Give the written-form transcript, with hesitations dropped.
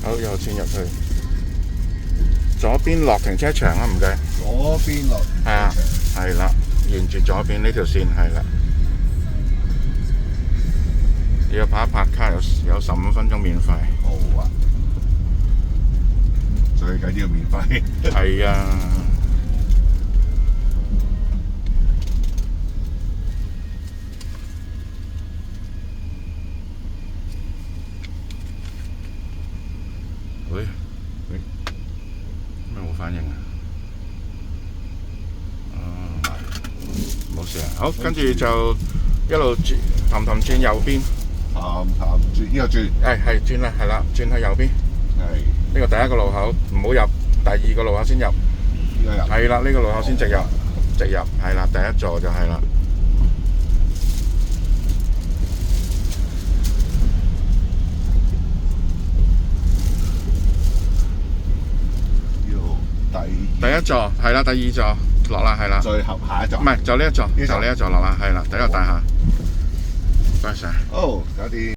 好，右轉入去，左邊落停車場啊，唔該。左邊落停車場。係啊，係啦，沿住左邊呢條線係啦。要拍一拍卡有15分鐘免費。好啊，最緊要免費。係啊。喂，咩冇反應啊？冇事啊。好，跟住就一路氹轉右邊。轉呢個轉。係轉啦，係啦，轉去右邊。係。呢個第一個路口唔好入，第二個路口先入。呢個入。係啦，呢個路口先直入，係啦，第一座就係啦。第一座係啦，第二座落啦，係啦。最後下一座。唔係，就呢一座，就呢一座落啦，係啦，第一個大廈。唔該晒。好，搞掂。